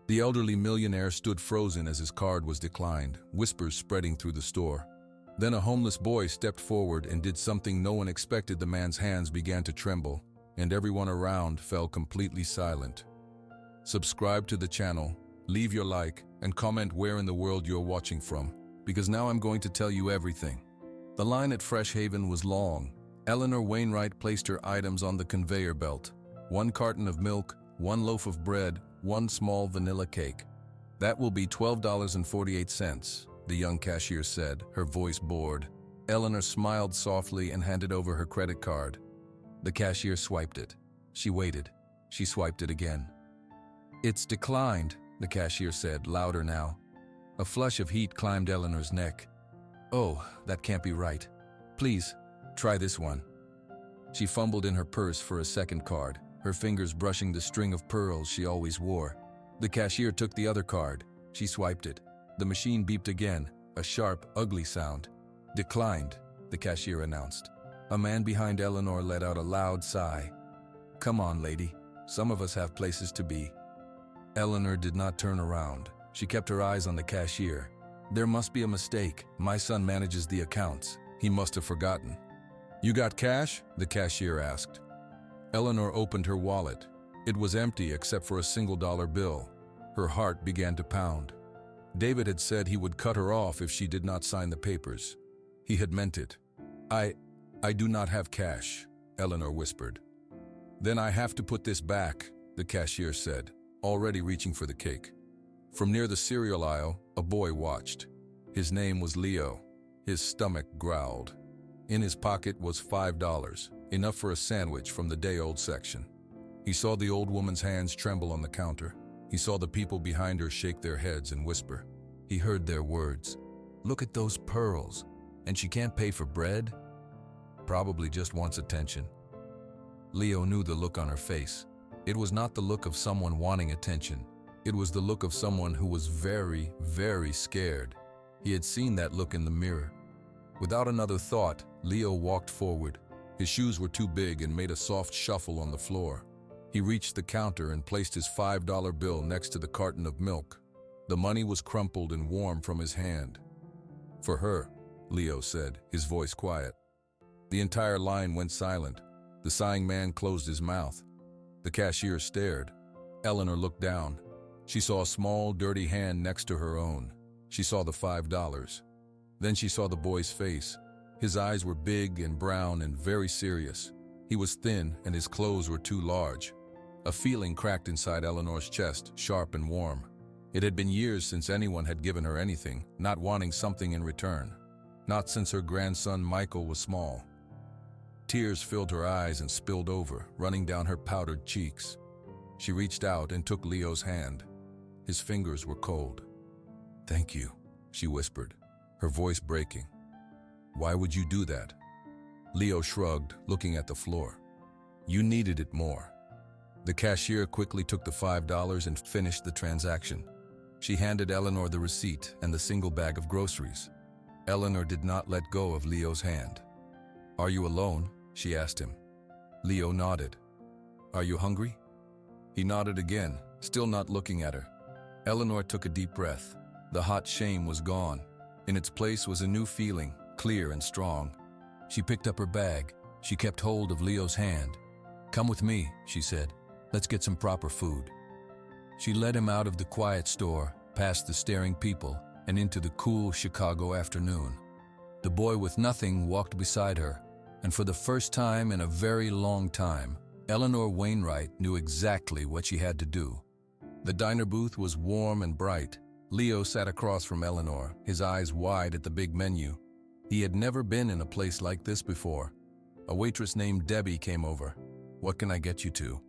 The elderly millionaire stood frozen as his card was declined, whispers spreading through the store. Then a homeless boy stepped forward and did something no one expected. The man's hands began to tremble, and everyone around fell completely silent. Subscribe to the channel, leave your like, and comment where in the world you're watching from, because now I'm going to tell you everything. The line at Fresh Haven was long. Eleanor Wainwright placed her items on the conveyor belt. 1 carton of milk, 1 loaf of bread, 1 small vanilla cake. "That will be $12.48, the young cashier said, her voice bored. Eleanor smiled softly and handed over her credit card. The cashier swiped it. She waited. She swiped it again. "It's declined," the cashier said, louder now. A flush of heat climbed Eleanor's neck. "Oh, that can't be right. Please, try this one." She fumbled in her purse for a second card, her fingers brushing the string of pearls she always wore. The cashier took the other card. She swiped it. The machine beeped again, a sharp, ugly sound. "Declined," the cashier announced. A man behind Eleanor let out a loud sigh. "Come on, lady. Some of us have places to be." Eleanor did not turn around. She kept her eyes on the cashier. "There must be a mistake. My son manages the accounts. He must have forgotten." "You got cash?" the cashier asked. Eleanor opened her wallet. It was empty except for a $1 bill. Her heart began to pound. David had said he would cut her off if she did not sign the papers. He had meant it. I do not have cash," Eleanor whispered. "Then I have to put this back," the cashier said, already reaching for the cake. From near the cereal aisle, a boy watched. His name was Leo. His stomach growled. In his pocket was $5, enough for a sandwich from the day-old section. He saw the old woman's hands tremble on the counter. He saw the people behind her shake their heads and whisper. He heard their words. "Look at those pearls. And she can't pay for bread? Probably just wants attention." Leo knew the look on her face. It was not the look of someone wanting attention. It was the look of someone who was very, very scared. He had seen that look in the mirror. Without another thought, Leo walked forward. His shoes were too big and made a soft shuffle on the floor. He reached the counter and placed his $5 bill next to the carton of milk. The money was crumpled and warm from his hand. "For her," Leo said, his voice quiet. The entire line went silent. The sighing man closed his mouth. The cashier stared. Eleanor looked down. She saw a small, dirty hand next to her own. She saw the $5. Then she saw the boy's face. His eyes were big and brown and very serious. He was thin and his clothes were too large. A feeling cracked inside Eleanor's chest, sharp and warm. It had been years since anyone had given her anything, not wanting something in return. Not since her grandson Michael was small. Tears filled her eyes and spilled over, running down her powdered cheeks. She reached out and took Leo's hand. His fingers were cold. "Thank you," she whispered, her voice breaking. "Why would you do that?" Leo shrugged, looking at the floor. "You needed it more." The cashier quickly took the $5 and finished the transaction. She handed Eleanor the receipt and the single bag of groceries. Eleanor did not let go of Leo's hand. "Are you alone?" she asked him. Leo nodded. "Are you hungry?" He nodded again, still not looking at her. Eleanor took a deep breath. The hot shame was gone. In its place was a new feeling, clear and strong. She picked up her bag. She kept hold of Leo's hand. "Come with me," she said. "Let's get some proper food." She led him out of the quiet store, past the staring people, and into the cool Chicago afternoon. The boy with nothing walked beside her, and for the first time in a very long time, Eleanor Wainwright knew exactly what she had to do. The diner booth was warm and bright. Leo sat across from Eleanor, his eyes wide at the big menu. He had never been in a place like this before. A waitress named Debbie came over. "What can I get you to?"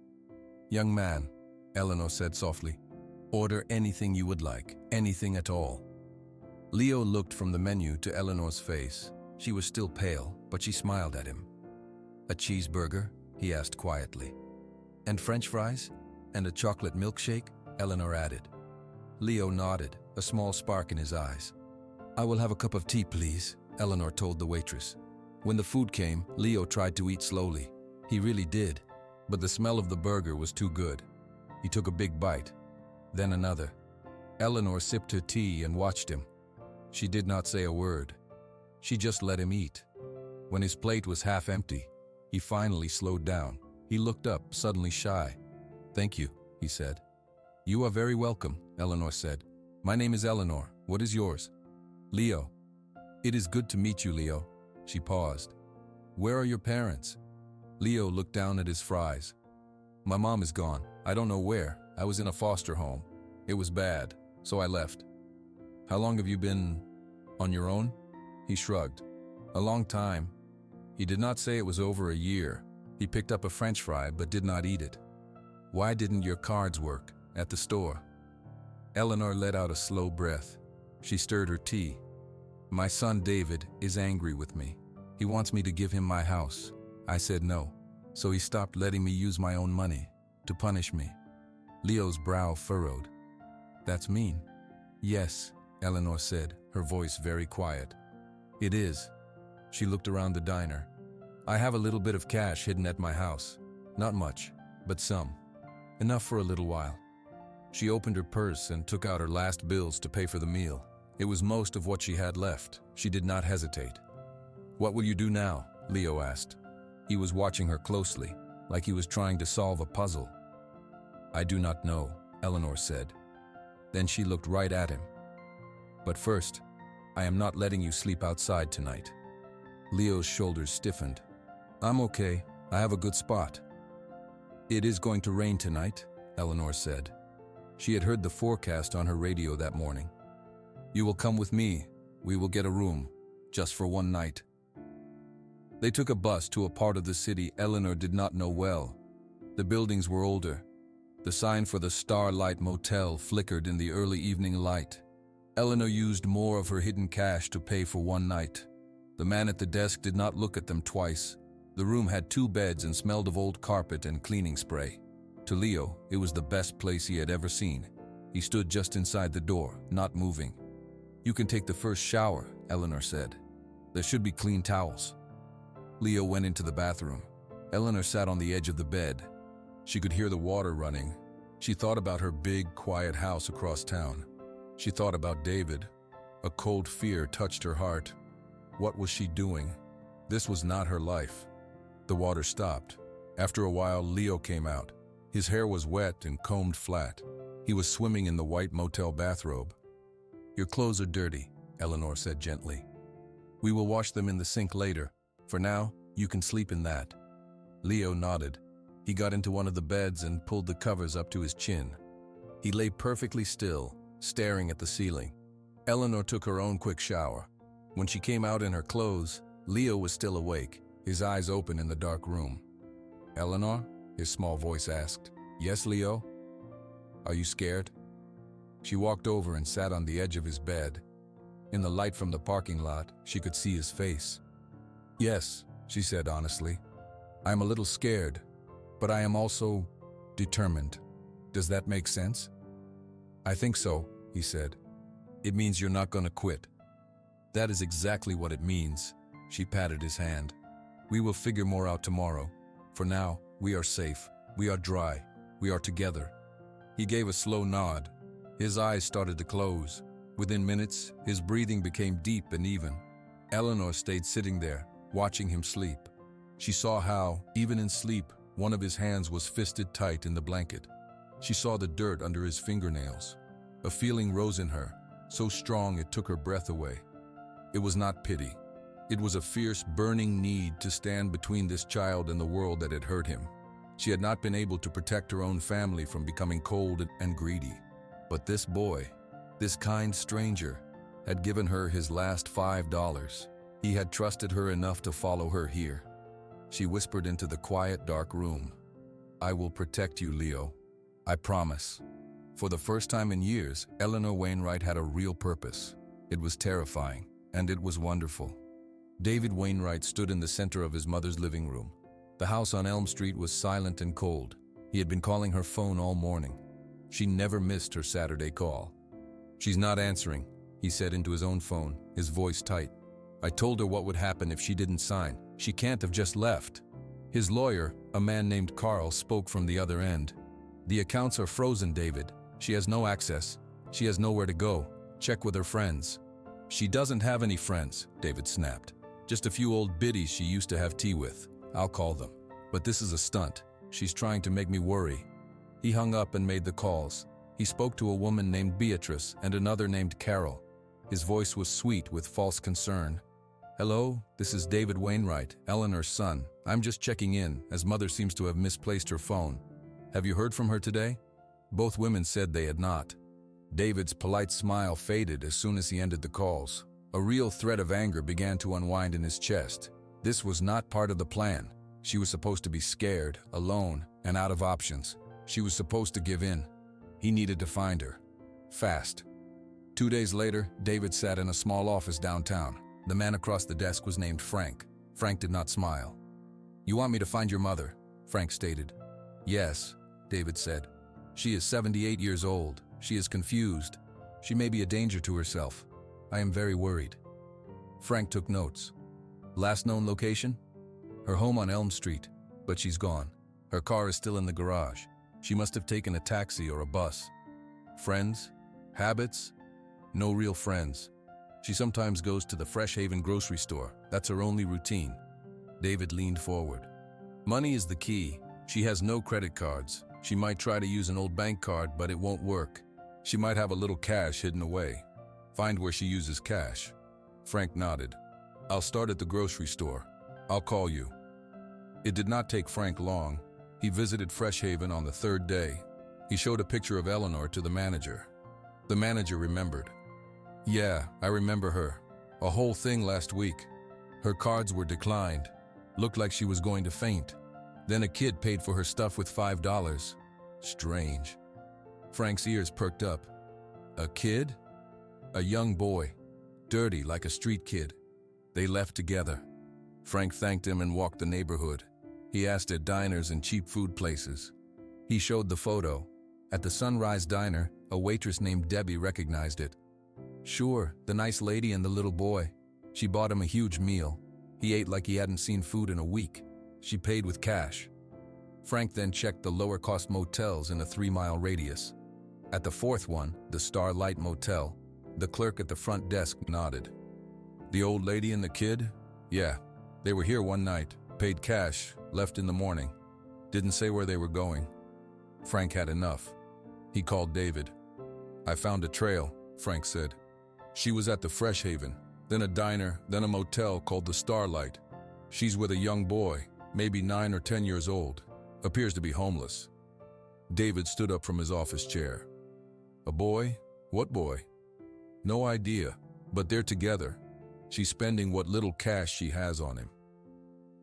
"Young man," Eleanor said softly, "order anything you would like, anything at all." Leo looked from the menu to Eleanor's face. She was still pale, but she smiled at him. "A cheeseburger?" he asked quietly. "And French fries? And a chocolate milkshake?" Eleanor added. Leo nodded, a small spark in his eyes. "I will have a cup of tea, please," Eleanor told the waitress. When the food came, Leo tried to eat slowly. He really did, but the smell of the burger was too good. He took a big bite. then another. Eleanor sipped her tea and watched him. She did not say a word. She just let him eat. When his plate was half empty, he finally slowed down. He looked up, suddenly shy. "Thank you," he said. "You are very welcome," Eleanor said. "My name is Eleanor. What is yours?" "Leo." "It is good to meet you, Leo." She paused. "Where are your parents?" Leo looked down at his fries. "My mom is gone. I don't know where. I was in a foster home. It was bad, so I left." "How long have you been on your own?" He shrugged. "A long time." He did not say it was over a year. He picked up a French fry but did not eat it. "Why didn't your cards work at the store?" Eleanor let out a slow breath. She stirred her tea. "My son David is angry with me. He wants me to give him my house. I said no, so he stopped letting me use my own money to punish me." Leo's brow furrowed. "That's mean." "Yes," Eleanor said, her voice very quiet. "It is." She looked around the diner. "I have a little bit of cash hidden at my house. Not much, but some. Enough for a little while." She opened her purse and took out her last bills to pay for the meal. It was most of what she had left. She did not hesitate. "What will you do now?" Leo asked. He was watching her closely, like he was trying to solve a puzzle. "I do not know," Eleanor said. Then she looked right at him. "But first, I am not letting you sleep outside tonight." Leo's shoulders stiffened. "I'm okay. I have a good spot." "It is going to rain tonight," Eleanor said. She had heard the forecast on her radio that morning. "You will come with me. We will get a room, just for one night." They took a bus to a part of the city Eleanor did not know well. The buildings were older. The sign for the Starlight Motel flickered in the early evening light. Eleanor used more of her hidden cash to pay for one night. The man at the desk did not look at them twice. The room had 2 beds and smelled of old carpet and cleaning spray. To Leo, it was the best place he had ever seen. He stood just inside the door, not moving. "You can take the first shower," Eleanor said. "There should be clean towels." Leo went into the bathroom. Eleanor sat on the edge of the bed. She could hear the water running. She thought about her big, quiet house across town. She thought about David. A cold fear touched her heart. What was she doing? This was not her life. The water stopped. After a while, Leo came out. His hair was wet and combed flat. He was swimming in the white motel bathrobe. "Your clothes are dirty," Eleanor said gently. "We will wash them in the sink later. For now, you can sleep in that." Leo nodded. He got into one of the beds and pulled the covers up to his chin. He lay perfectly still, staring at the ceiling. Eleanor took her own quick shower. When she came out in her clothes, Leo was still awake, his eyes open in the dark room. "Eleanor?" his small voice asked. "Yes, Leo?" "Are you scared?" She walked over and sat on the edge of his bed. In the light from the parking lot, she could see his face. "Yes," she said honestly. "I am a little scared, but I am also determined. Does that make sense?" "I think so," he said. "It means you're not going to quit." "That is exactly what it means." She patted his hand. "We will figure more out tomorrow. For now, we are safe. We are dry. We are together." He gave a slow nod. His eyes started to close. Within minutes, his breathing became deep and even. Eleanor stayed sitting there, watching him sleep. She saw how, even in sleep, one of his hands was fisted tight in the blanket. She saw the dirt under his fingernails. A feeling rose in her, so strong it took her breath away. It was not pity. It was a fierce, burning need to stand between this child and the world that had hurt him. She had not been able to protect her own family from becoming cold and greedy. But this boy, this kind stranger, had given her his last $5. He had trusted her enough to follow her here. She whispered into the quiet, dark room. "I will protect you, Leo. I promise." For the first time in years, Eleanor Wainwright had a real purpose. It was terrifying, and it was wonderful. David Wainwright stood in the center of his mother's living room. The house on Elm Street was silent and cold. He had been calling her phone all morning. She never missed her Saturday call. "She's not answering," he said into his own phone, his voice tight. "I told her what would happen if she didn't sign. She can't have just left." His lawyer, a man named Carl, spoke from the other end. "The accounts are frozen, David. She has no access. She has nowhere to go. Check with her friends. She doesn't have any friends, David snapped. Just a few old biddies she used to have tea with. I'll call them. But this is a stunt. She's trying to make me worry. He hung up and made the calls. He spoke to a woman named Beatrice and another named Carol. His voice was sweet with false concern. Hello, this is David Wainwright, Eleanor's son. I'm just checking in, as mother seems to have misplaced her phone. Have you heard from her today? Both women said they had not. David's polite smile faded as soon as he ended the calls. A real thread of anger began to unwind in his chest. This was not part of the plan. She was supposed to be scared, alone, and out of options. She was supposed to give in. He needed to find her. Fast. 2 days later, David sat in a small office downtown. The man across the desk was named Frank. Frank did not smile. You want me to find your mother? Frank stated. Yes, David said. She is 78 years old. She is confused. She may be a danger to herself. I am very worried. Frank took notes. Last known location? Her home on Elm Street, but she's gone. Her car is still in the garage. She must have taken a taxi or a bus. Friends? Habits? No real friends. She sometimes goes to the Fresh Haven grocery store. That's her only routine. David leaned forward. Money is the key. She has no credit cards. She might try to use an old bank card, but it won't work. She might have a little cash hidden away. Find where she uses cash. Frank nodded. I'll start at the grocery store. I'll call you. It did not take Frank long. He visited Fresh Haven on the third day. He showed a picture of Eleanor to the manager. The manager remembered. Yeah, I remember her. A whole thing last week. Her cards were declined. Looked like she was going to faint. Then a kid paid for her stuff with $5. Strange. Frank's ears perked up. A kid? A young boy. Dirty like a street kid. They left together. Frank thanked him and walked the neighborhood. He asked at diners and cheap food places. He showed the photo. At the Sunrise Diner, a waitress named Debbie recognized it. Sure, the nice lady and the little boy. She bought him a huge meal. He ate like he hadn't seen food in a week. She paid with cash. Frank then checked the lower-cost motels in a 3-mile radius. At the fourth one, the Starlight Motel, the clerk at the front desk nodded. The old lady and the kid? Yeah, they were here one night, paid cash, left in the morning. Didn't say where they were going. Frank had enough. He called David. I found a trail, Frank said. She was at the Fresh Haven, then a diner, then a motel called the Starlight. She's with a young boy, maybe 9 or 10 years old. Appears to be homeless. David stood up from his office chair. A boy? What boy? No idea, but they're together. She's spending what little cash she has on him.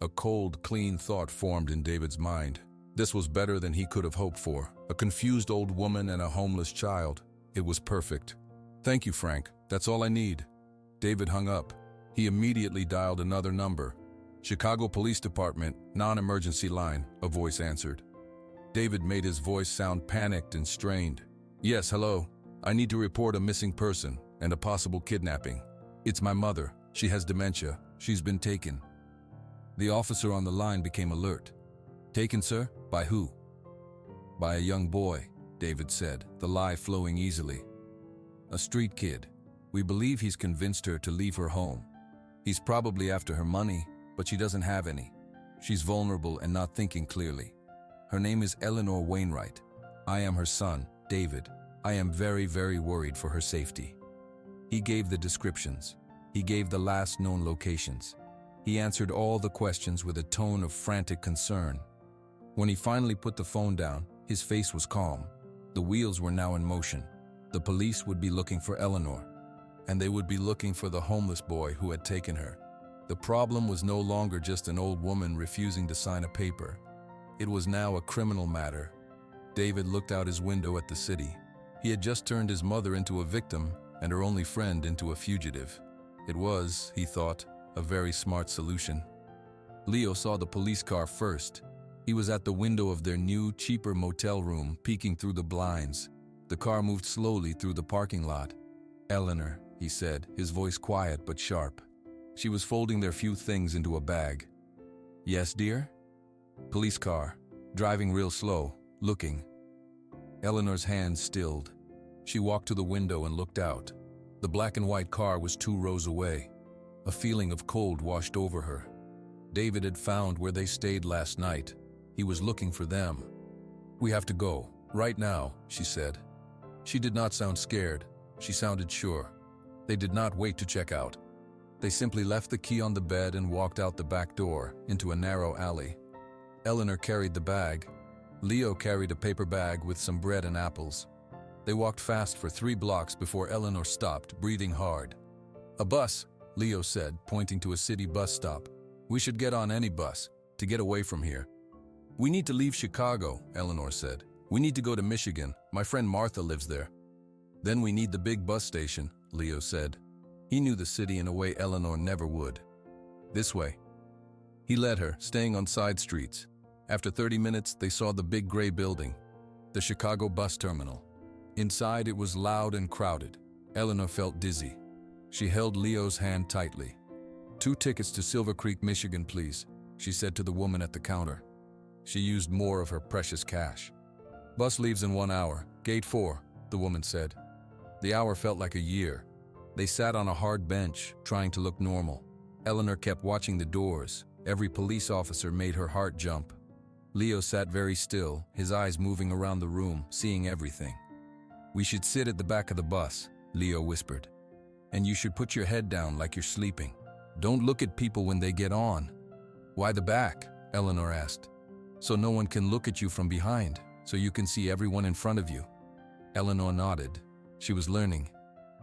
A cold, clean thought formed in David's mind. This was better than he could have hoped for. A confused old woman and a homeless child. It was perfect. Thank you, Frank. That's all I need. David hung up. He immediately dialed another number. Chicago Police Department, non-emergency line, a voice answered. David made his voice sound panicked and strained. Yes, hello. I need to report a missing person and a possible kidnapping. It's my mother. She has dementia. She's been taken. The officer on the line became alert. Taken, sir? By who? By a young boy, David said, the lie flowing easily. A street kid. We believe he's convinced her to leave her home. He's probably after her money, but she doesn't have any. She's vulnerable and not thinking clearly. Her name is Eleanor Wainwright. I am her son, David. I am very, very worried for her safety. He gave the descriptions. He gave the last known locations. He answered all the questions with a tone of frantic concern. When he finally put the phone down, his face was calm. The wheels were now in motion. The police would be looking for Eleanor, and they would be looking for the homeless boy who had taken her. The problem was no longer just an old woman refusing to sign a paper. It was now a criminal matter. David looked out his window at the city. He had just turned his mother into a victim and her only friend into a fugitive. It was, he thought, a very smart solution. Leo saw the police car first. He was at the window of their new, cheaper motel room, peeking through the blinds. The car moved slowly through the parking lot. Eleanor, he said, his voice quiet but sharp. She was folding their few things into a bag. Yes, dear? Police car, driving real slow, looking. Eleanor's hands stilled. She walked to the window and looked out. The black and white car was 2 rows away. A feeling of cold washed over her. David had found where they stayed last night. He was looking for them. "We have to go, right now," she said. She did not sound scared. She sounded sure. They did not wait to check out. They simply left the key on the bed and walked out the back door into a narrow alley. Eleanor carried the bag. Leo carried a paper bag with some bread and apples. They walked fast for 3 blocks before Eleanor stopped, breathing hard. "A bus," Leo said, pointing to a city bus stop. "We should get on any bus to get away from here." "We need to leave Chicago," Eleanor said. "We need to go to Michigan. My friend Martha lives there." "Then we need the big bus station," Leo said. He knew the city in a way Eleanor never would. "This way." He led her, staying on side streets. After 30 minutes, they saw the big gray building, the Chicago bus terminal. Inside, it was loud and crowded. Eleanor felt dizzy. She held Leo's hand tightly. "2 tickets to Silver Creek, Michigan, please," she said to the woman at the counter. She used more of her precious cash. "Bus leaves in 1 hour, gate 4, the woman said. The hour felt like a year. They sat on a hard bench, trying to look normal. Eleanor kept watching the doors. Every police officer made her heart jump. Leo sat very still, his eyes moving around the room, seeing everything. "We should sit at the back of the bus," Leo whispered. "And you should put your head down like you're sleeping. Don't look at people when they get on." "Why the back?" Eleanor asked. "So no one can look at you from behind, so you can see everyone in front of you." Eleanor nodded. She was learning.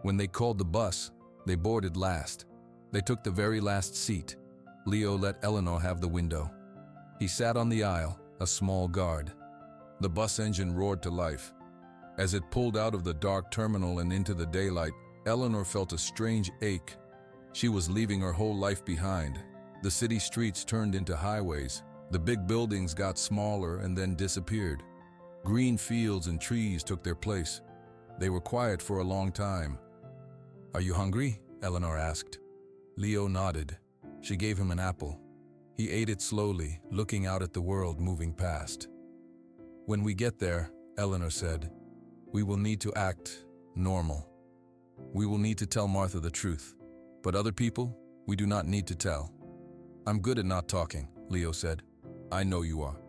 When they called the bus, they boarded last. They took the very last seat. Leo let Eleanor have the window. He sat on the aisle, a small guard. The bus engine roared to life. As it pulled out of the dark terminal and into the daylight, Eleanor felt a strange ache. She was leaving her whole life behind. The city streets turned into highways. The big buildings got smaller and then disappeared. Green fields and trees took their place. They were quiet for a long time. "Are you hungry?" Eleanor asked. Leo nodded. She gave him an apple. He ate it slowly, looking out at the world moving past. "When we get there," Eleanor said, "we will need to act normal. We will need to tell Martha the truth. But other people, we do not need to tell." "I'm good at not talking," Leo said. "I know you are."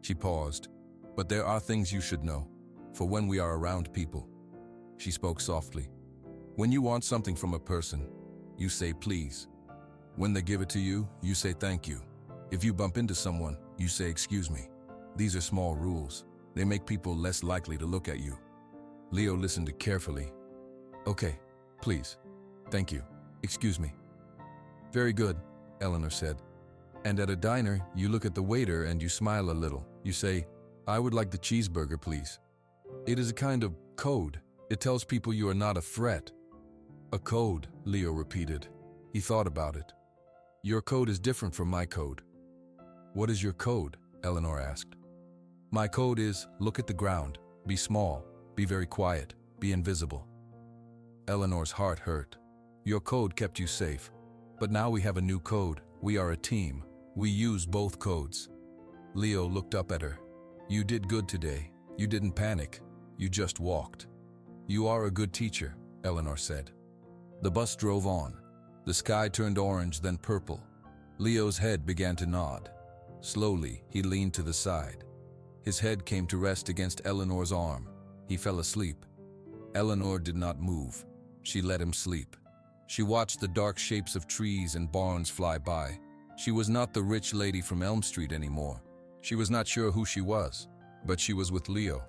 She paused. "But there are things you should know, for when we are around people." She spoke softly. "When you want something from a person, you say please. When they give it to you, you say thank you. If you bump into someone, you say excuse me. These are small rules. They make people less likely to look at you." Leo listened carefully. "Okay, please. Thank you. Excuse me." "Very good," Eleanor said. "And at a diner, you look at the waiter and you smile a little. You say, 'I would like the cheeseburger, please.' It is a kind of code. It tells people you are not a threat." "A code," Leo repeated. He thought about it. "Your code is different from my code." "What is your code?" Eleanor asked. "My code is, look at the ground, be small, be very quiet, be invisible." Eleanor's heart hurt. "Your code kept you safe. But now we have a new code. We are a team. We use both codes." Leo looked up at her. "You did good today. You didn't panic. You just walked." "You are a good teacher," Eleanor said. The bus drove on. The sky turned orange, then purple. Leo's head began to nod. Slowly, he leaned to the side. His head came to rest against Eleanor's arm. He fell asleep. Eleanor did not move. She let him sleep. She watched the dark shapes of trees and barns fly by. She was not the rich lady from Elm Street anymore. She was not sure who she was, but she was with Leo.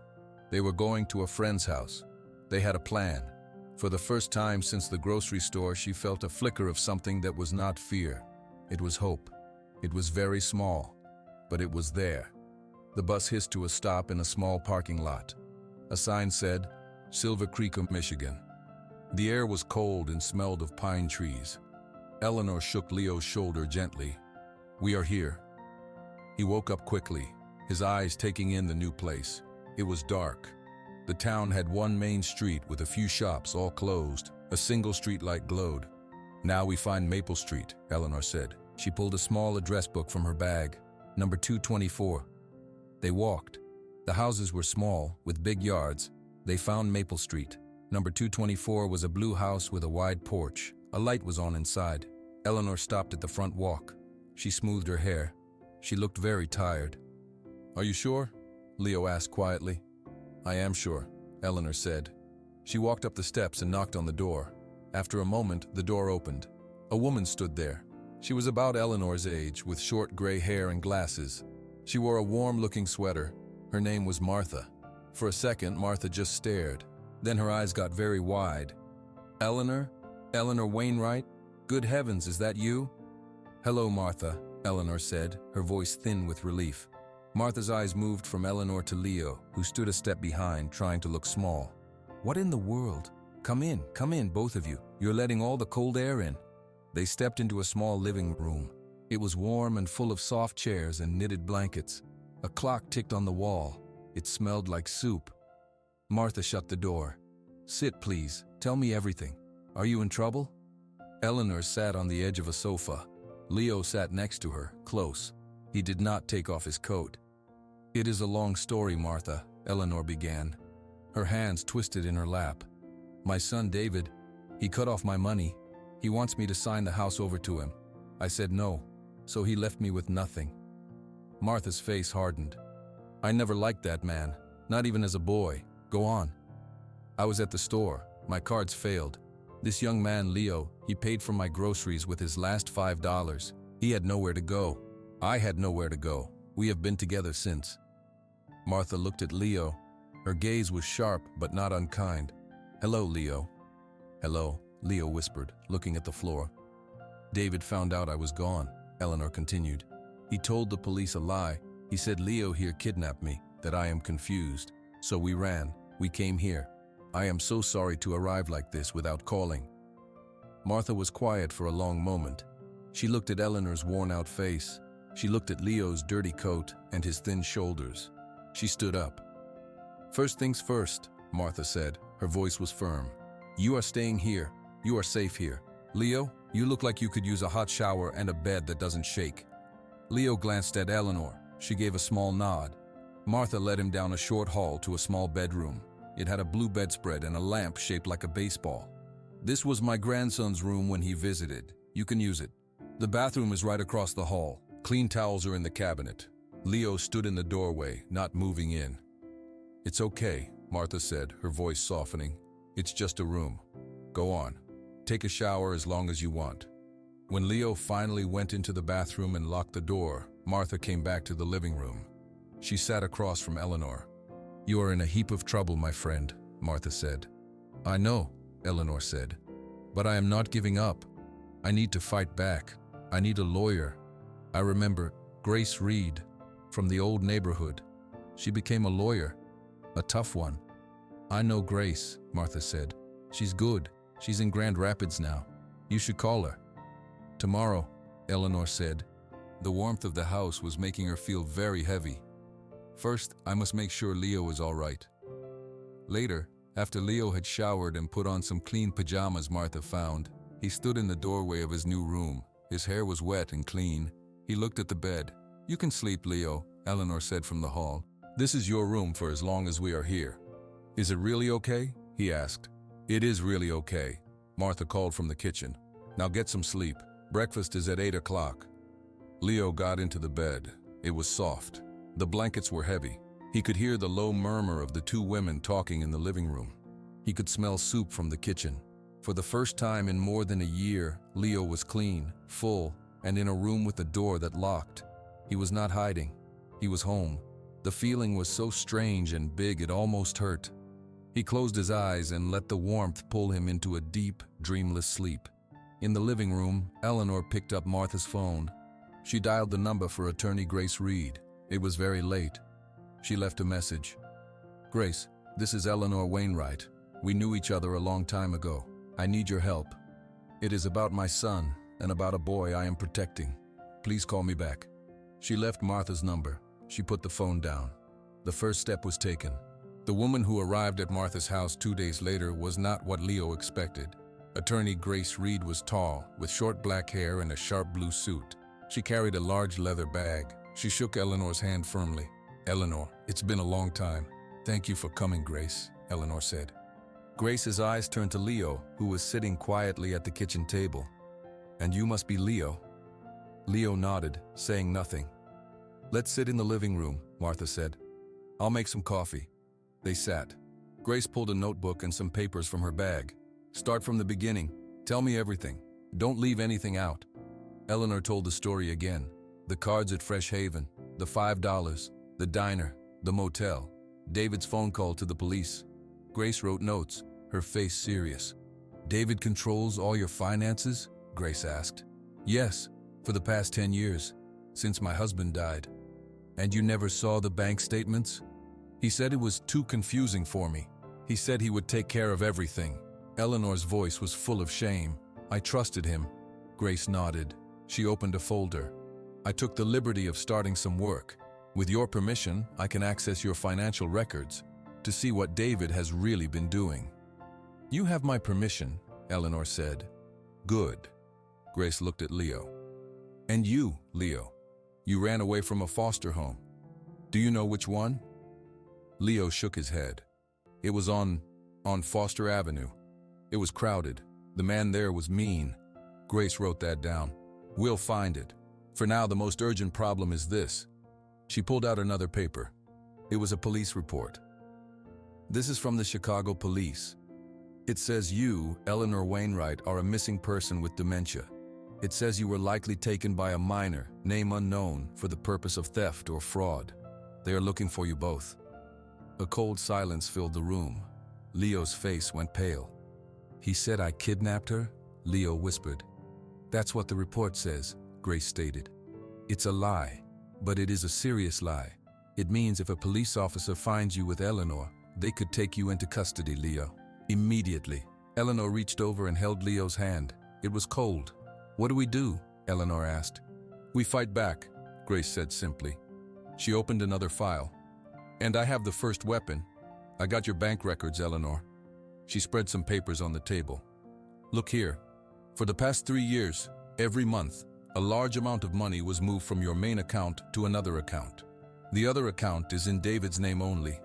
They were going to a friend's house. They had a plan. For the first time since the grocery store, she felt a flicker of something that was not fear. It was hope. It was very small, but it was there. The bus hissed to a stop in a small parking lot. A sign said, Silver Creek, Michigan. The air was cold and smelled of pine trees. Eleanor shook Leo's shoulder gently. "We are here." He woke up quickly, his eyes taking in the new place. It was dark. The town had one main street with a few shops all closed. A single streetlight glowed. "Now we find Maple Street," Eleanor said. She pulled a small address book from her bag. "Number 224. They walked. The houses were small, with big yards. They found Maple Street. Number 224 was a blue house with a wide porch. A light was on inside. Eleanor stopped at the front walk. She smoothed her hair. She looked very tired. "Are you sure?" Leo asked quietly. "I am sure," Eleanor said. She walked up the steps and knocked on the door. After a moment, the door opened. A woman stood there. She was about Eleanor's age, with short gray hair and glasses. She wore a warm-looking sweater. Her name was Martha. For a second, Martha just stared. Then her eyes got very wide. "Eleanor? Eleanor Wainwright? Good heavens, is that you?" "Hello, Martha," Eleanor said, her voice thin with relief. Martha's eyes moved from Eleanor to Leo, who stood a step behind, trying to look small. "What in the world? Come in, both of you. You're letting all the cold air in." They stepped into a small living room. It was warm and full of soft chairs and knitted blankets. A clock ticked on the wall. It smelled like soup. Martha shut the door. "Sit, please. Tell me everything. Are you in trouble?" Eleanor sat on the edge of a sofa. Leo sat next to her, close. He did not take off his coat. "It is a long story, Martha," Eleanor began. Her hands twisted in her lap. "My son David, he cut off my money. He wants me to sign the house over to him. I said no, so he left me with nothing." Martha's face hardened. "I never liked that man, not even as a boy. Go on." "I was at the store. My cards failed. This young man, Leo, he paid for my groceries with his last $5. He had nowhere to go. I had nowhere to go. We have been together since." Martha looked at Leo. Her gaze was sharp but not unkind. "Hello, Leo." "Hello," Leo whispered, looking at the floor. "David found out I was gone," Eleanor continued. "He told the police a lie. He said Leo here kidnapped me, that I am confused. So we ran. We came here. I am so sorry to arrive like this without calling." Martha was quiet for a long moment. She looked at Eleanor's worn-out face. She looked at Leo's dirty coat and his thin shoulders. She stood up. "First things first," Martha said. Her voice was firm. "You are staying here. You are safe here. Leo, you look like you could use a hot shower and a bed that doesn't shake." Leo glanced at Eleanor. She gave a small nod. Martha led him down a short hall to a small bedroom. It had a blue bedspread and a lamp shaped like a baseball. "This was my grandson's room when he visited. You can use it. The bathroom is right across the hall. Clean towels are in the cabinet." Leo stood in the doorway, not moving in. "It's okay," Martha said, her voice softening. "It's just a room. Go on. Take a shower as long as you want." When Leo finally went into the bathroom and locked the door, Martha came back to the living room. She sat across from Eleanor. "You are in a heap of trouble, my friend," Martha said. "I know," Eleanor said, "but I am not giving up. I need to fight back. I need a lawyer. I remember Grace Reed from the old neighborhood. She became a lawyer, a tough one." "I know Grace," Martha said. "She's good. She's in Grand Rapids now. You should call her." "Tomorrow," Eleanor said. The warmth of the house was making her feel very heavy. "First, I must make sure Leo is all right." Later, after Leo had showered and put on some clean pajamas Martha found, he stood in the doorway of his new room. His hair was wet and clean. He looked at the bed. "You can sleep, Leo," Eleanor said from the hall. "This is your room for as long as we are here." "Is it really okay?" he asked. "It is really okay," Martha called from the kitchen. "Now get some sleep. Breakfast is at 8 o'clock. Leo got into the bed. It was soft. The blankets were heavy. He could hear the low murmur of the two women talking in the living room. He could smell soup from the kitchen. For the first time in more than a year, Leo was clean, full, and in a room with a door that locked. He was not hiding. He was home. The feeling was so strange and big it almost hurt. He closed his eyes and let the warmth pull him into a deep, dreamless sleep. In the living room, Eleanor picked up Martha's phone. She dialed the number for attorney Grace Reed. It was very late. She left a message. "Grace, this is Eleanor Wainwright. We knew each other a long time ago. I need your help. It is about my son and about a boy I am protecting. Please call me back." She left Martha's number. She put the phone down. The first step was taken. The woman who arrived at Martha's house 2 days later was not what Leo expected. Attorney Grace Reed was tall, with short black hair and a sharp blue suit. She carried a large leather bag. She shook Eleanor's hand firmly. Eleanor, it's been a long time. Thank you for coming, Grace, Eleanor said. Grace's eyes turned to Leo, who was sitting quietly at the kitchen table. And you must be Leo. Leo nodded, saying nothing. Let's sit in the living room, Martha said. I'll make some coffee. They sat. Grace pulled a notebook and some papers from her bag. Start from the beginning. Tell me everything. Don't leave anything out. Eleanor told the story again. The cards at Fresh Haven, the $5, the diner, the motel, David's phone call to the police. Grace wrote notes, her face serious. David controls all your finances? Grace asked. Yes, for the past 10 years, since my husband died. And you never saw the bank statements? He said it was too confusing for me. He said he would take care of everything. Eleanor's voice was full of shame. I trusted him. Grace nodded. She opened a folder. I took the liberty of starting some work. With your permission, I can access your financial records to see what David has really been doing. You have my permission, Eleanor said. Good. Grace looked at Leo. And you, Leo, you ran away from a foster home. Do you know which one? Leo shook his head. It was on Foster Avenue. It was crowded. The man there was mean. Grace wrote that down. We'll find it. For now, the most urgent problem is this. She pulled out another paper. It was a police report. This is from the Chicago police. It says you, Eleanor Wainwright, are a missing person with dementia. It says you were likely taken by a minor, name unknown, for the purpose of theft or fraud. They are looking for you both. A cold silence filled the room. Leo's face went pale. He said I kidnapped her? Leo whispered. That's what the report says, Grace stated. It's a lie, but it is a serious lie. It means if a police officer finds you with Eleanor, they could take you into custody, Leo. Immediately. Eleanor reached over and held Leo's hand. It was cold. What do we do? Eleanor asked. We fight back, Grace said simply. She opened another file. And I have the first weapon. I got your bank records, Eleanor. She spread some papers on the table. Look here. For the past 3 years, every month, a large amount of money was moved from your main account to another account. The other account is in David's name only.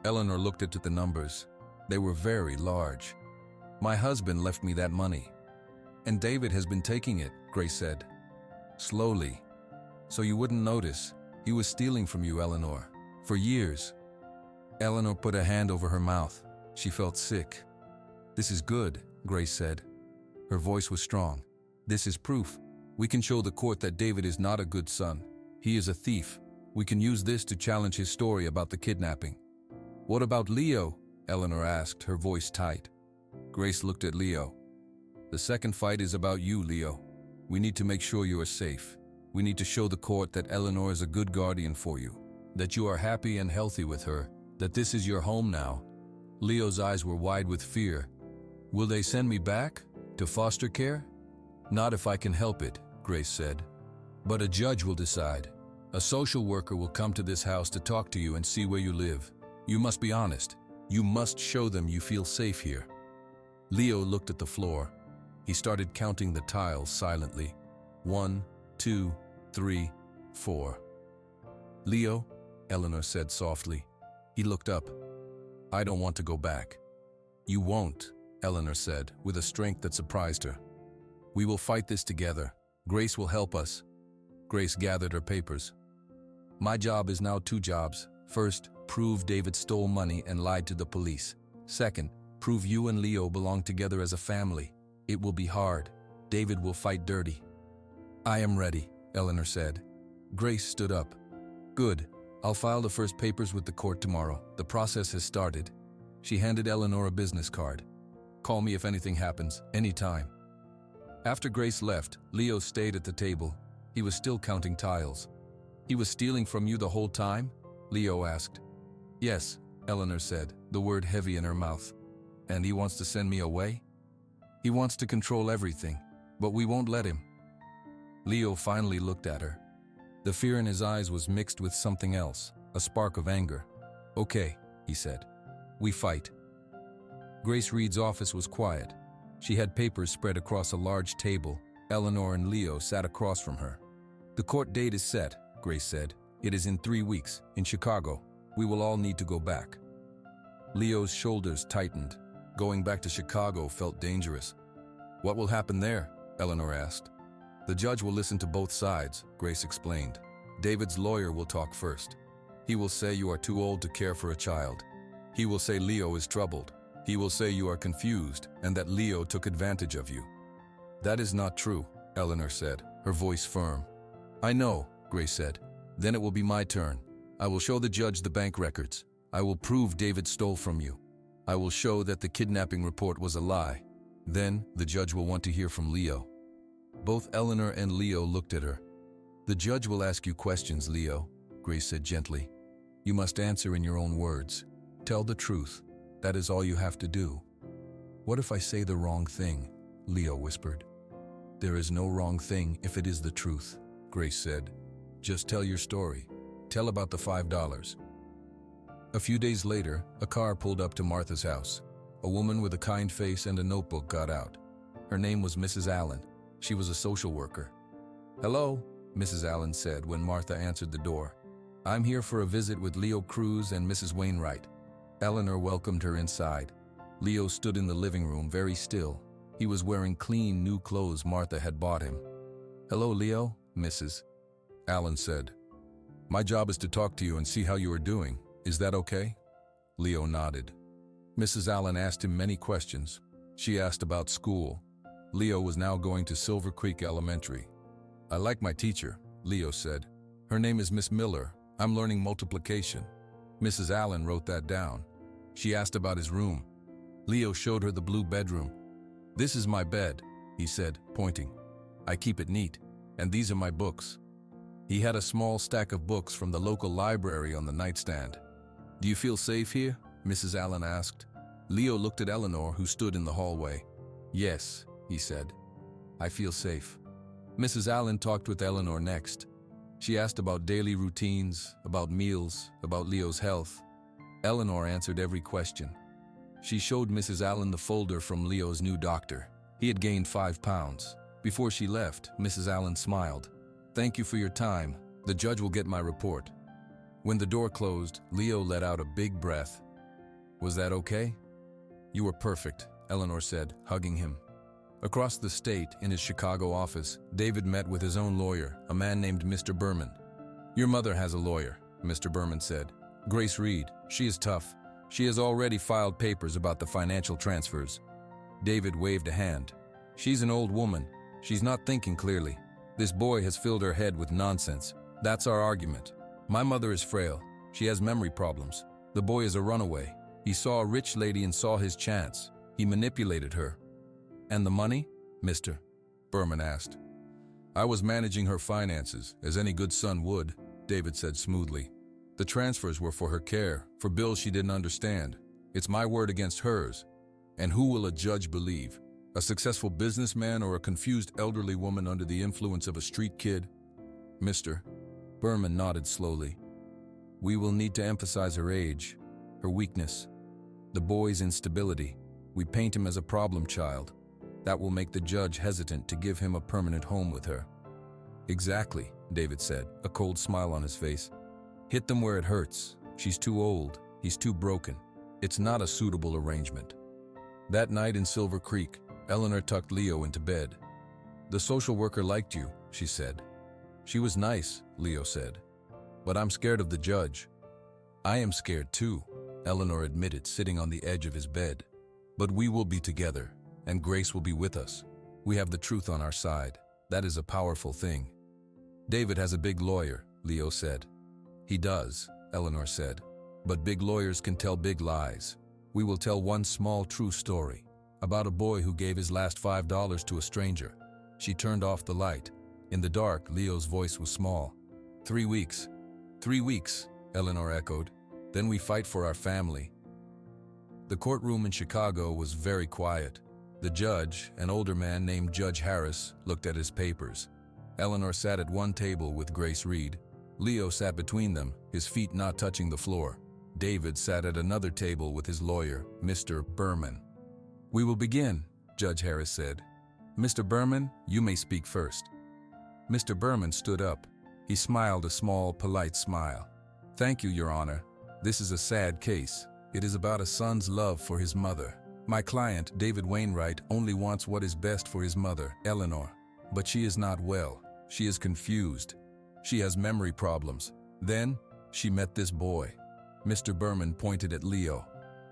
Eleanor looked at the numbers. They were very large. My husband left me that money. And David has been taking it, Grace said. Slowly. So you wouldn't notice. He was stealing from you, Eleanor. For years. Eleanor put a hand over her mouth. She felt sick. This is good, Grace said. Her voice was strong. This is proof. We can show the court that David is not a good son. He is a thief. We can use this to challenge his story about the kidnapping. What about Leo? Eleanor asked, her voice tight. Grace looked at Leo. The second fight is about you, Leo. We need to make sure you are safe. We need to show the court that Eleanor is a good guardian for you, that you are happy and healthy with her, that this is your home now. Leo's eyes were wide with fear. Will they send me back? To foster care? Not if I can help it, Grace said. But a judge will decide. A social worker will come to this house to talk to you and see where you live. You must be honest. You must show them you feel safe here. Leo looked at the floor. He started counting the tiles silently. 1, 2, 3, 4. Leo, Eleanor said softly. He looked up. I don't want to go back. You won't, Eleanor said, with a strength that surprised her. We will fight this together. Grace will help us. Grace gathered her papers. My job is now 2 jobs. First, prove David stole money and lied to the police. Second, prove you and Leo belong together as a family. It will be hard. David will fight dirty. I am ready, Eleanor said. Grace stood up. Good. I'll file the first papers with the court tomorrow. The process has started. She handed Eleanor a business card. Call me if anything happens, anytime. After Grace left, Leo stayed at the table. He was still counting tiles. He was stealing from you the whole time? Leo asked. Yes, Eleanor said, the word heavy in her mouth. And he wants to send me away? He wants to control everything, but we won't let him. Leo finally looked at her. The fear in his eyes was mixed with something else, a spark of anger. Okay, he said. We fight. Grace Reed's office was quiet. She had papers spread across a large table. Eleanor and Leo sat across from her. The court date is set, Grace said. It is in 3 weeks, in Chicago. We will all need to go back. Leo's shoulders tightened. Going back to Chicago felt dangerous. What will happen there? Eleanor asked. The judge will listen to both sides, Grace explained. David's lawyer will talk first. He will say you are too old to care for a child. He will say Leo is troubled. He will say you are confused and that Leo took advantage of you. That is not true, Eleanor said, her voice firm. I know, Grace said. Then it will be my turn. I will show the judge the bank records. I will prove David stole from you. I will show that the kidnapping report was a lie. Then the judge will want to hear from Leo. Both Eleanor and Leo looked at her. The judge will ask you questions, Leo, Grace said gently. You must answer in your own words. Tell the truth. That is all you have to do. What if I say the wrong thing? Leo whispered. There is no wrong thing if it is the truth, Grace said. Just tell your story. Tell about the $5. A few days later, a car pulled up to Martha's house. A woman with a kind face and a notebook got out. Her name was Mrs. Allen. She was a social worker. Hello, Mrs. Allen said when Martha answered the door. I'm here for a visit with Leo Cruz and Mrs. Wainwright. Eleanor welcomed her inside. Leo stood in the living room very still. He was wearing clean, new clothes Martha had bought him. Hello, Leo, Mrs. Allen said. My job is to talk to you and see how you are doing. Is that okay? Leo nodded. Mrs. Allen asked him many questions. She asked about school. Leo was now going to Silver Creek Elementary. I like my teacher, Leo said. Her name is Miss Miller. I'm learning multiplication. Mrs. Allen wrote that down. She asked about his room. Leo showed her the blue bedroom. This is my bed, he said, pointing. I keep it neat, and these are my books. He had a small stack of books from the local library on the nightstand. Do you feel safe here? Mrs. Allen asked. Leo looked at Eleanor, who stood in the hallway. Yes, he said. I feel safe. Mrs. Allen talked with Eleanor next. She asked about daily routines, about meals, about Leo's health. Eleanor answered every question. She showed Mrs. Allen the folder from Leo's new doctor. He had gained 5 pounds. Before she left, Mrs. Allen smiled. Thank you for your time. The judge will get my report. When the door closed, Leo let out a big breath. Was that okay? You were perfect, Eleanor said, hugging him. Across the state, in his Chicago office, David met with his own lawyer, a man named Mr. Berman. Your mother has a lawyer, Mr. Berman said. Grace Reed. She is tough. She has already filed papers about the financial transfers. David waved a hand. She's an old woman. She's not thinking clearly. This boy has filled her head with nonsense. That's our argument. My mother is frail. She has memory problems. The boy is a runaway. He saw a rich lady and saw his chance. He manipulated her. And the money? Mr. Berman asked. I was managing her finances, as any good son would, David said smoothly. The transfers were for her care, for bills she didn't understand. It's my word against hers. And who will a judge believe? A successful businessman or a confused elderly woman under the influence of a street kid? Mr. Berman nodded slowly. We will need to emphasize her age, her weakness, the boy's instability. We paint him as a problem child. That will make the judge hesitant to give him a permanent home with her. Exactly, David said, a cold smile on his face. Hit them where it hurts. She's too old. He's too broken. It's not a suitable arrangement. That night in Silver Creek, Eleanor tucked Leo into bed. The social worker liked you, she said. She was nice, Leo said. But I'm scared of the judge. I am scared too, Eleanor admitted, sitting on the edge of his bed. But we will be together, and Grace will be with us. We have the truth on our side. That is a powerful thing. David has a big lawyer, Leo said. He does, Eleanor said. But big lawyers can tell big lies. We will tell one small true story about a boy who gave his last $5 to a stranger. She turned off the light. In the dark, Leo's voice was small. 3 weeks. 3 weeks, Eleanor echoed. Then we fight for our family. The courtroom in Chicago was very quiet. The judge, an older man named Judge Harris, looked at his papers. Eleanor sat at one table with Grace Reed. Leo sat between them, his feet not touching the floor. David sat at another table with his lawyer, Mr. Berman. We will begin, Judge Harris said. Mr. Berman, you may speak first. Mr. Berman stood up. He smiled a small, polite smile. "Thank you, Your Honor. This is a sad case. It is about a son's love for his mother. My client, David Wainwright, only wants what is best for his mother, Eleanor. But she is not well. She is confused. She has memory problems. Then, she met this boy." Mr. Berman pointed at Leo.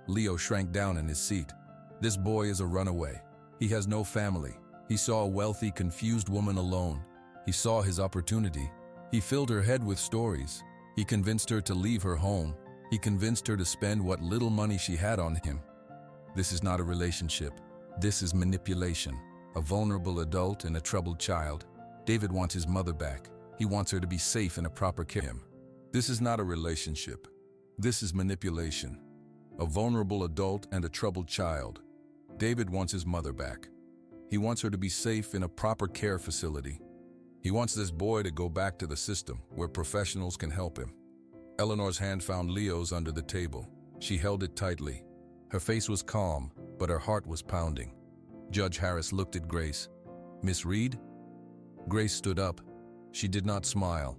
Leo shrank down in his seat. "This boy is a runaway. He has no family. He saw a wealthy, confused woman alone. He saw his opportunity. He filled her head with stories. He convinced her to leave her home. He convinced her to spend what little money she had on him. This is not a relationship. This is manipulation. A vulnerable adult and a troubled child. David wants his mother back. He wants her to be safe in a proper care. This is not a relationship. This is manipulation. A vulnerable adult and a troubled child. David wants his mother back. He wants her to be safe in a proper care facility. He wants this boy to go back to the system where professionals can help him." Eleanor's hand found Leo's under the table. She held it tightly. Her face was calm, but her heart was pounding. Judge Harris looked at Grace. "Miss Reed?" Grace stood up. She did not smile.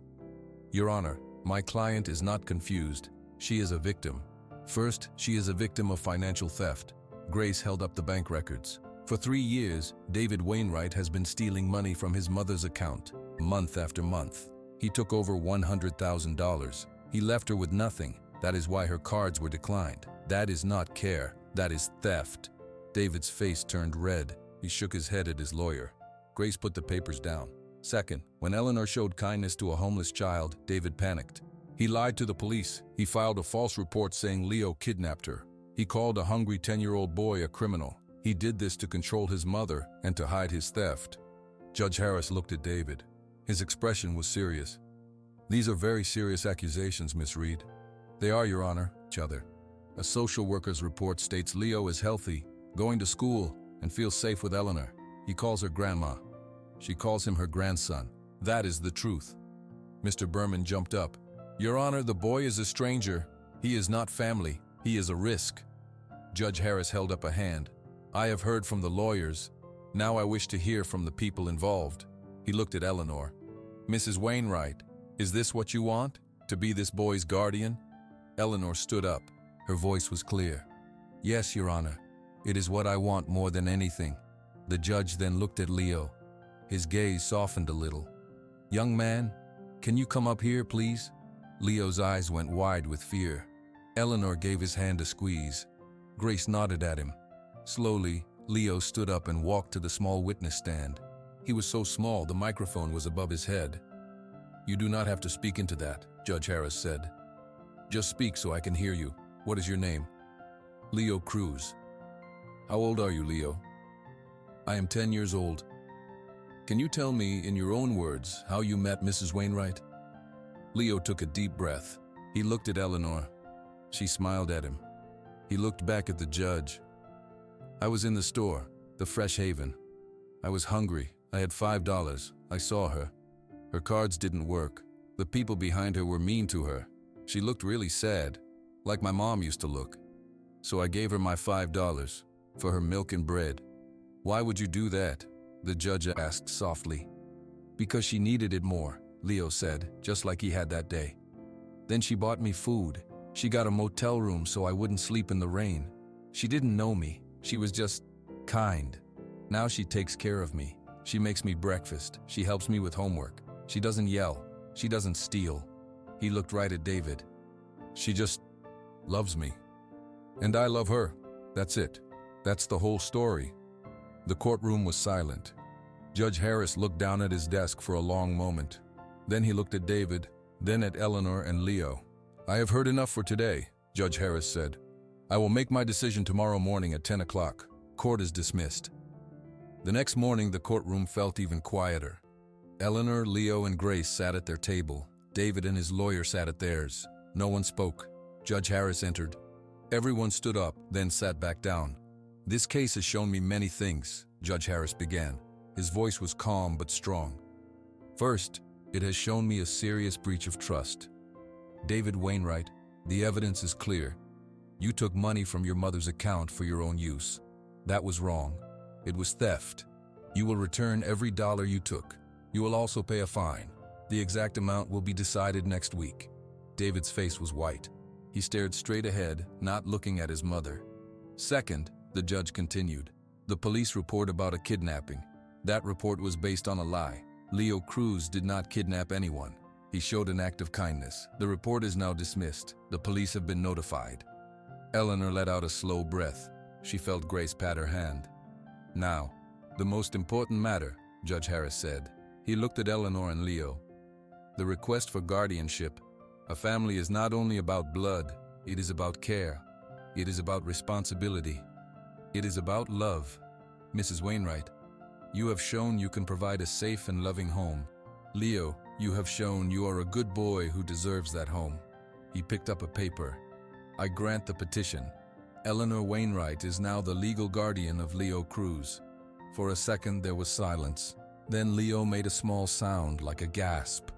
"Your Honor, my client is not confused. She is a victim. First, she is a victim of financial theft." Grace held up the bank records. "For 3 years, David Wainwright has been stealing money from his mother's account, month after month. He took over $100,000. He left her with nothing. That is why her cards were declined. That is not care. That is theft." David's face turned red. He shook his head at his lawyer. Grace put the papers down. "Second, when Eleanor showed kindness to a homeless child, David panicked. He lied to the police. He filed a false report saying Leo kidnapped her. He called a hungry 10-year-old boy a criminal. He did this to control his mother and to hide his theft." Judge Harris looked at David. His expression was serious. "These are very serious accusations, Miss Reed." "They are, Your Honor." Each other. A social worker's report states Leo is healthy, going to school, and feels safe with Eleanor. He calls her grandma. She calls him her grandson. That is the truth. Mr. Berman jumped up. "Your Honor, the boy is a stranger. He is not family. He is a risk." Judge Harris held up a hand. "I have heard from the lawyers. Now I wish to hear from the people involved." He looked at Eleanor. "Mrs. Wainwright, is this what you want? To be this boy's guardian?" Eleanor stood up. Her voice was clear. "Yes, Your Honor. It is what I want more than anything." The judge then looked at Leo. His gaze softened a little. "Young man, can you come up here, please?" Leo's eyes went wide with fear. Eleanor gave his hand a squeeze. Grace nodded at him. Slowly, Leo stood up and walked to the small witness stand. He was so small the microphone was above his head. "You do not have to speak into that," Judge Harris said. "Just speak so I can hear you. What is your name?" "Leo Cruz." "How old are you, Leo?" "I am 10 years old." "Can you tell me, in your own words, how you met Mrs. Wainwright?" Leo took a deep breath. He looked at Eleanor. She smiled at him. He looked back at the judge. "I was in the store, the Fresh Haven. I was hungry. I had $5. I saw her. Her cards didn't work. The people behind her were mean to her. She looked really sad, like my mom used to look. So I gave her my $5 for her milk and bread." "Why would you do that?" the judge asked softly. "Because she needed it more," Leo said, just like he had that day. "Then she bought me food. She got a motel room so I wouldn't sleep in the rain. She didn't know me. She was just kind. Now she takes care of me. She makes me breakfast. She helps me with homework. She doesn't yell. She doesn't steal." He looked right at David. "She just loves me. And I love her. That's it. That's the whole story." The courtroom was silent. Judge Harris looked down at his desk for a long moment. Then he looked at David, then at Eleanor and Leo. "I have heard enough for today," Judge Harris said. "I will make my decision tomorrow morning at 10 o'clock. Court is dismissed." The next morning, the courtroom felt even quieter. Eleanor, Leo, and Grace sat at their table. David and his lawyer sat at theirs. No one spoke. Judge Harris entered. Everyone stood up, then sat back down. "This case has shown me many things," Judge Harris began. His voice was calm but strong. "First, it has shown me a serious breach of trust. David Wainwright, the evidence is clear. You took money from your mother's account for your own use. That was wrong. It was theft. You will return every dollar you took. You will also pay a fine. The exact amount will be decided next week." David's face was white. He stared straight ahead, not looking at his mother. "Second," the judge continued, "the police report about a kidnapping. That report was based on a lie. Leo Cruz did not kidnap anyone. He showed an act of kindness. The report is now dismissed. The police have been notified." Eleanor let out a slow breath. She felt Grace pat her hand. "Now, the most important matter," Judge Harris said. He looked at Eleanor and Leo. "The request for guardianship. A family is not only about blood, it is about care. It is about responsibility. It is about love. Mrs. Wainwright, you have shown you can provide a safe and loving home. Leo, you have shown you are a good boy who deserves that home." He picked up a paper. "I grant the petition. Eleanor Wainwright is now the legal guardian of Leo Cruz." For a second there was silence. Then Leo made a small sound like a gasp.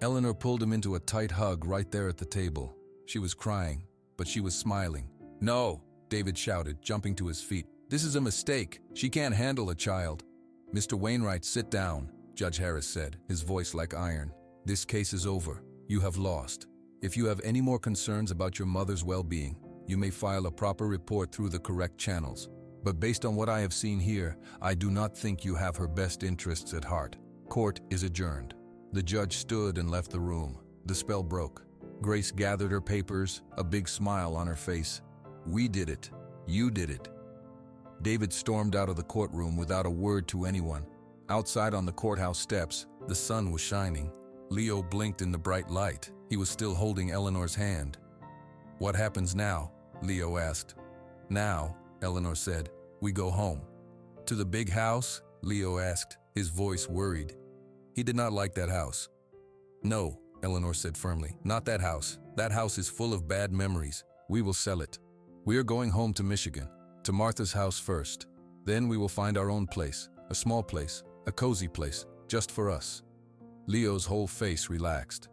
Eleanor pulled him into a tight hug right there at the table. She was crying, but she was smiling. "No," David shouted, jumping to his feet. "This is a mistake. She can't handle a child." "Mr. Wainwright, sit down," Judge Harris said, his voice like iron. "This case is over. You have lost. If you have any more concerns about your mother's well-being, you may file a proper report through the correct channels. But based on what I have seen here, I do not think you have her best interests at heart. Court is adjourned." The judge stood and left the room. The spell broke. Grace gathered her papers, a big smile on her face. "We did it. You did it." David stormed out of the courtroom without a word to anyone. Outside on the courthouse steps, the sun was shining. Leo blinked in the bright light. He was still holding Eleanor's hand. "What happens now?" Leo asked. "Now," Eleanor said, "we go home." "To the big house?" Leo asked, his voice worried. He did not like that house. "No," Eleanor said firmly, "not that house. That house is full of bad memories. We will sell it. We are going home to Michigan, to Martha's house first. Then we will find our own place, a small place, a cozy place, just for us." Leo's whole face relaxed.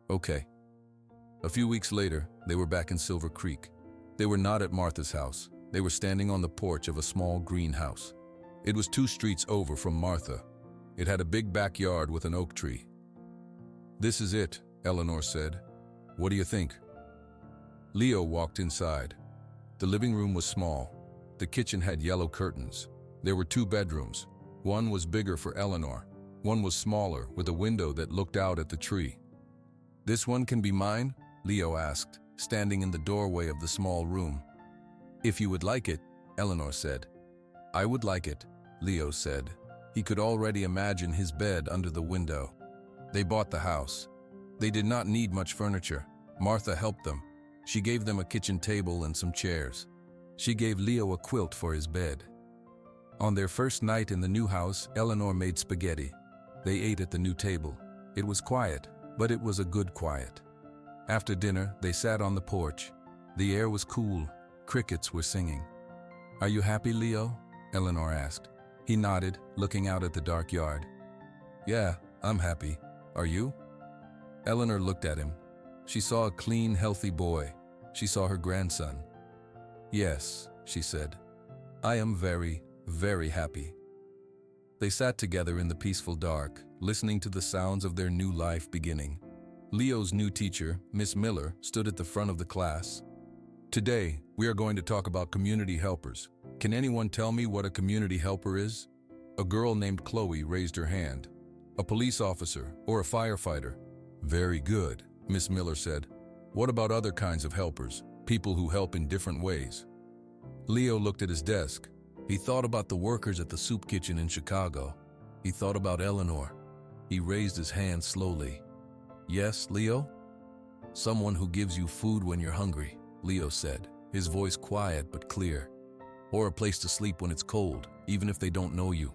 "Okay." A few weeks later, they were back in Silver Creek. They were not at Martha's house. They were standing on the porch of a small greenhouse. It was 2 streets over from Martha. It had a big backyard with an oak tree. "This is it," Eleanor said. "What do you think?" Leo walked inside. The living room was small. The kitchen had yellow curtains. There were 2 bedrooms. One was bigger for Eleanor. One was smaller, with a window that looked out at the tree. "This one can be mine?" Leo asked, standing in the doorway of the small room. "If you would like it," Eleanor said. "I would like it," Leo said. He could already imagine his bed under the window. They bought the house. They did not need much furniture. Martha helped them. She gave them a kitchen table and some chairs. She gave Leo a quilt for his bed. On their first night in the new house, Eleanor made spaghetti. They ate at the new table. It was quiet, but it was a good quiet. After dinner, they sat on the porch. The air was cool. Crickets were singing. "Are you happy, Leo?" Eleanor asked. He nodded, looking out at the dark yard. "Yeah, I'm happy. Are you?" Eleanor looked at him. She saw a clean, healthy boy. She saw her grandson. "Yes," she said. "I am very, very happy." They sat together in the peaceful dark, listening to the sounds of their new life beginning. Leo's new teacher, Miss Miller, stood at the front of the class. "Today, we are going to talk about community helpers. Can anyone tell me what a community helper is?" A girl named Chloe raised her hand. "A police officer or a firefighter." "Very good," Miss Miller said. "What about other kinds of helpers, people who help in different ways?" Leo looked at his desk. He thought about the workers at the soup kitchen in Chicago. He thought about Eleanor. He raised his hand slowly. "Yes, Leo?" "Someone who gives you food when you're hungry," Leo said, his voice quiet but clear. "Or a place to sleep when it's cold, even if they don't know you."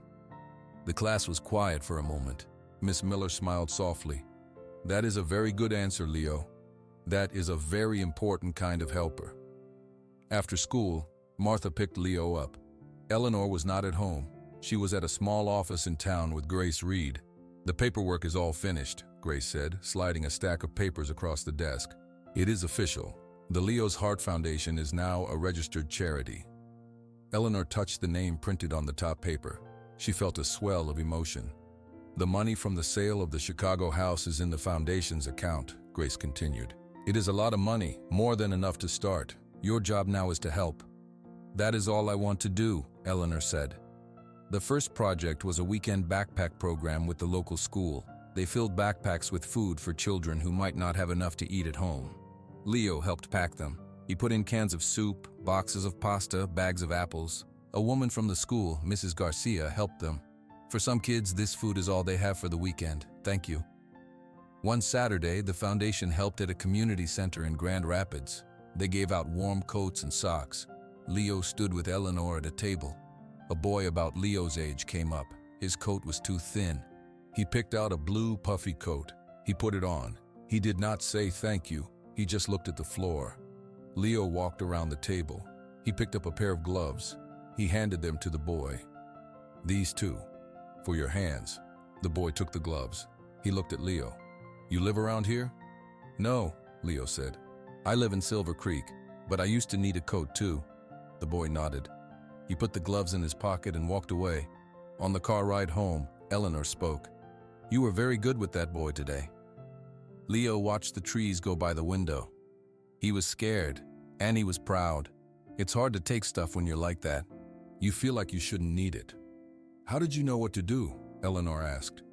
The class was quiet for a moment. Miss Miller smiled softly. "That is a very good answer, Leo. That is a very important kind of helper." After school, Martha picked Leo up. Eleanor was not at home. She was at a small office in town with Grace Reed. "The paperwork is all finished," Grace said, sliding a stack of papers across the desk. "It is official. The Leo's Heart Foundation is now a registered charity." Eleanor touched the name printed on the top paper. She felt a swell of emotion. The money from the sale of the Chicago house is in the foundation's account, Grace continued. It is a lot of money, more than enough to start. Your job now is to help. That is all I want to do, Eleanor said. The first project was a weekend backpack program with the local school. They filled backpacks with food for children who might not have enough to eat at home. Leo helped pack them. He put in cans of soup, boxes of pasta, bags of apples. A woman from the school, Mrs. Garcia, helped them. For some kids, this food is all they have for the weekend. Thank you. One Saturday, the foundation helped at a community center in Grand Rapids. They gave out warm coats and socks. Leo stood with Eleanor at a table. A boy about Leo's age came up. His coat was too thin. He picked out a blue, puffy coat. He put it on. He did not say thank you. He just looked at the floor. Leo walked around the table. He picked up a pair of gloves. He handed them to the boy. These two, for your hands. The boy took the gloves. He looked at Leo. You live around here? No, Leo said. I live in Silver Creek, but I used to need a coat too. The boy nodded. He put the gloves in his pocket and walked away. On the car ride home, Eleanor spoke. You were very good with that boy today. Leo watched the trees go by the window. He was scared, and he was proud. It's hard to take stuff when you're like that. You feel like you shouldn't need it. How did you know what to do? Eleanor asked.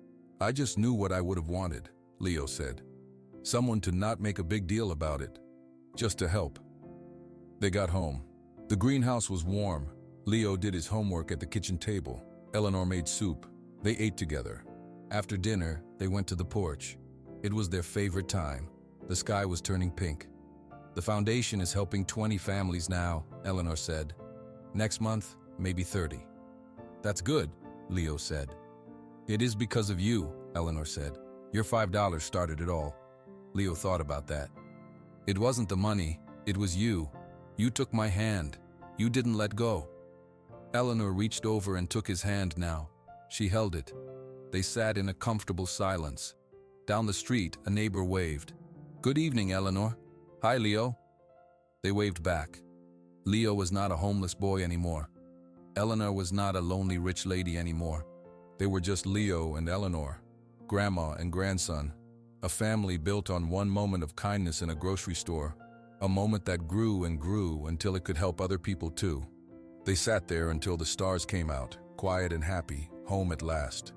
I just knew what I would have wanted, Leo said. Someone to not make a big deal about it. Just to help. They got home. The greenhouse was warm. Leo did his homework at the kitchen table. Eleanor made soup. They ate together. After dinner, they went to the porch. It was their favorite time. The sky was turning pink. The foundation is helping 20 families now, Eleanor said. Next month, maybe 30. That's good, Leo said. It is because of you, Eleanor said. Your $5 started it all. Leo thought about that. It wasn't the money, it was you. You took my hand. You didn't let go. Eleanor reached over and took his hand now. She held it. They sat in a comfortable silence. Down the street, a neighbor waved. Good evening, Eleanor. Hi, Leo. They waved back. Leo was not a homeless boy anymore. Eleanor was not a lonely rich lady anymore. They were just Leo and Eleanor, grandma and grandson, a family built on one moment of kindness in a grocery store, a moment that grew and grew until it could help other people too. They sat there until the stars came out, quiet and happy, home at last.